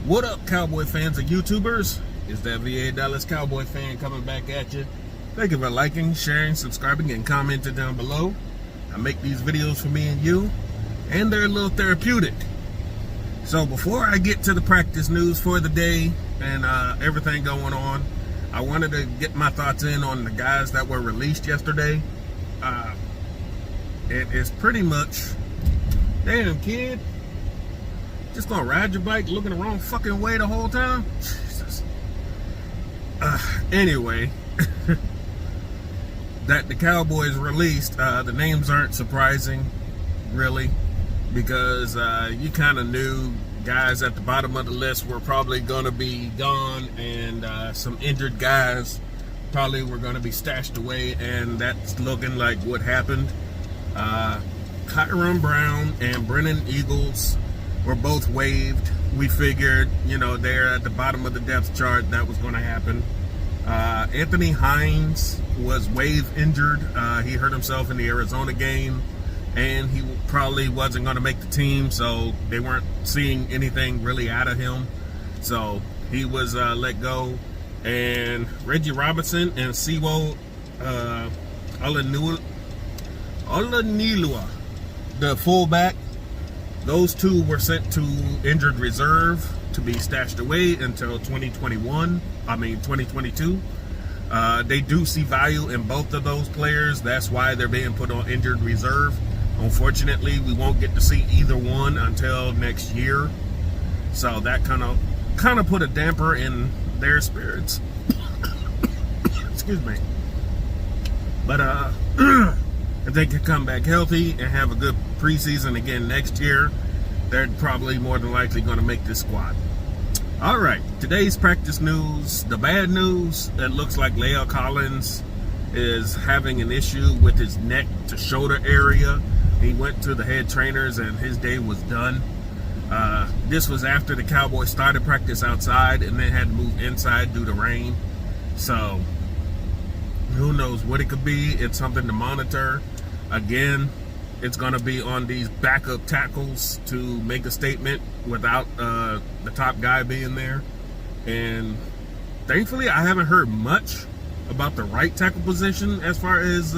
What up, Cowboy fans and YouTubers? It's that VA Dallas Cowboy fan coming back at you. Thank you for liking, sharing, subscribing, and commenting down below. I make these videos for me and you, and they're a little therapeutic. So before I get to the practice news for the day and everything going on, I wanted to get my thoughts in on the guys that were released yesterday. It is pretty much, damn kid, just gonna ride your bike looking the wrong fucking way the whole time? Jesus. Anyway, that the Cowboys released, the names aren't surprising, really, because you kind of knew guys at the bottom of the list were probably gonna be gone, and some injured guys probably were gonna be stashed away, and that's looking like what happened. Kyron Brown and Brennan Eagles were both waived. We figured, you know, they're at the bottom of the depth chart. That was going to happen. Anthony Heinz was waive injured. He hurt himself in the Arizona game, and he probably wasn't going to make the team, so they weren't seeing anything really out of him. So he was let go. And Reggie Robinson and Siwo Olanilua, the fullback, those two were sent to injured reserve to be stashed away until 2022. They do see value in both of those players. That's why they're being put on injured reserve. Unfortunately, we won't get to see either one until next year. So that kind of put a damper in their spirits. Excuse me. But if they could come back healthy and have a good preseason again next year, they're probably more than likely going to make this squad. All right, today's practice news. The bad news, it looks like La'el Collins is having an issue with his neck to shoulder area. He went to the head trainers and his day was done. This was after the Cowboys started practice outside and then had to move inside due to rain. So who knows what it could be. It's something to monitor. Again, it's going to be on these backup tackles to make a statement without the top guy being there. And thankfully, I haven't heard much about the right tackle position as far as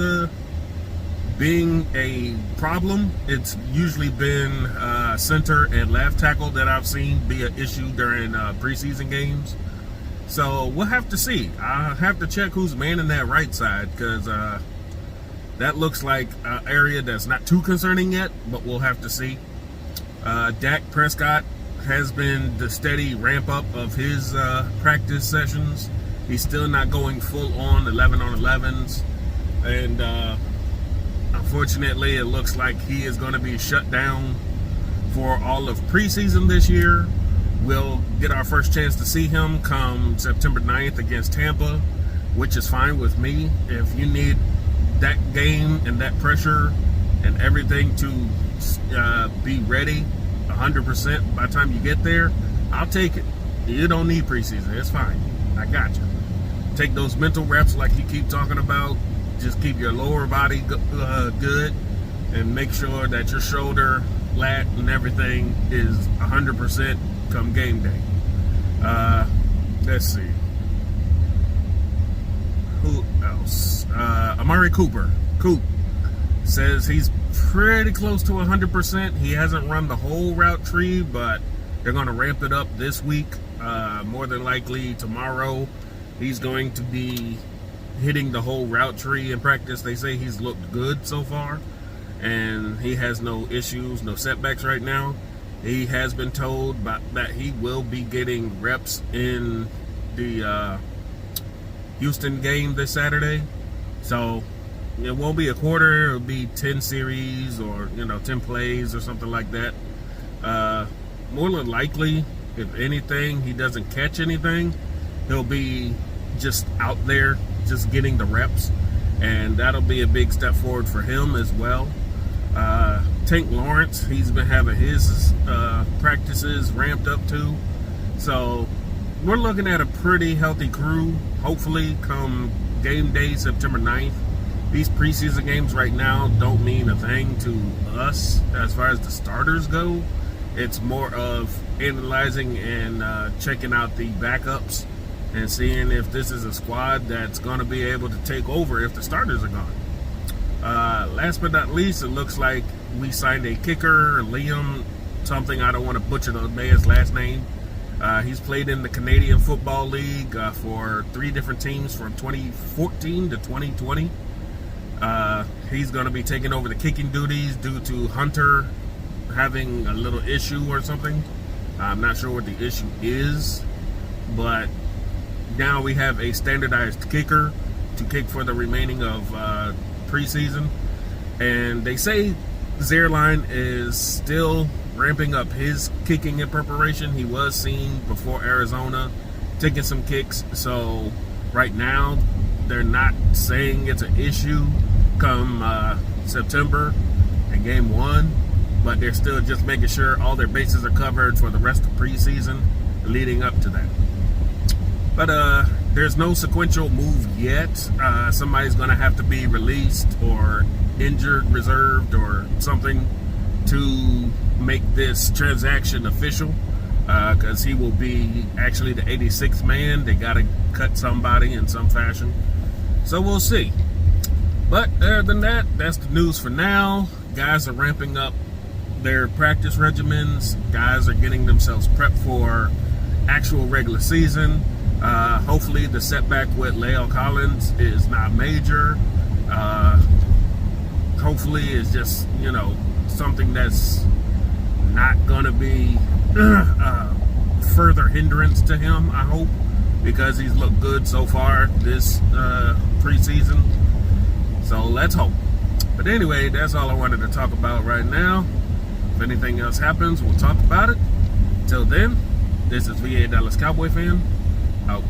being a problem. It's usually been center and left tackle that I've seen be an issue during preseason games. So we'll have to see. I'll have to check who's manning that right side, because that looks like an area that's not too concerning yet, but we'll have to see. Dak Prescott has been the steady ramp up of his practice sessions. He's still not going full on 11 on 11s. And unfortunately, it looks like he is going to be shut down for all of preseason this year. We'll get our first chance to see him come September 9th against Tampa, which is fine with me. If you need that game and that pressure and everything to be ready 100% by the time you get there, I'll take it. You don't need preseason. It's fine. I got you. Take those mental reps like you keep talking about. Just keep your lower body good and make sure that your shoulder, lat, and everything is 100% come game day. Let's see. Who else? Amari Cooper. Coop says he's pretty close to 100%. He hasn't run the whole route tree, but they're going to ramp it up this week. More than likely tomorrow, he's going to be hitting the whole route tree in practice. They say he's looked good so far, and he has no issues, no setbacks right now. He has been told that he will be getting reps in the Houston game this Saturday. So it won't be a quarter, it'll be 10 series or 10 plays or something like that. More than likely, if anything, he doesn't catch anything, he'll be just out there just getting the reps, and that'll be a big step forward for him as well. Tank Lawrence, he's been having his practices ramped up too. So we're looking at a pretty healthy crew, hopefully come game day September 9th. These preseason games right now don't mean a thing to us as far as the starters go. It's more of analyzing and checking out the backups and seeing if this is a squad that's going to be able to take over if the starters are gone. Last but not least, it looks like we signed a kicker, Liam something. I don't want to butcher the man's last name. He's played in the Canadian Football League for 3 different teams from 2014 to 2020. He's going to be taking over the kicking duties due to Hunter having a little issue or something. I'm not sure what the issue is, but now we have a standardized kicker to kick for the remaining of preseason. And they say Zierlein is still ramping up his kicking in preparation. He was seen before Arizona taking some kicks, so right now they're not saying it's an issue come September and game 1, but they're still just making sure all their bases are covered for the rest of preseason leading up to that. But there's no sequential move yet. Somebody's going to have to be released or injured, reserved, or something to make this transaction official, because he will be actually the 86th man. They got to cut somebody in some fashion. So we'll see. But other than that, that's the news for now. Guys are ramping up their practice regimens. Guys are getting themselves prepped for actual regular season. Hopefully the setback with La'el Collins is not major. Hopefully it's just, something that's not going to be further hindrance to him, I hope, because he's looked good so far this preseason. So let's hope. But anyway, that's all I wanted to talk about right now. If anything else happens, we'll talk about it. Till then, this is VA Dallas Cowboy fan, out.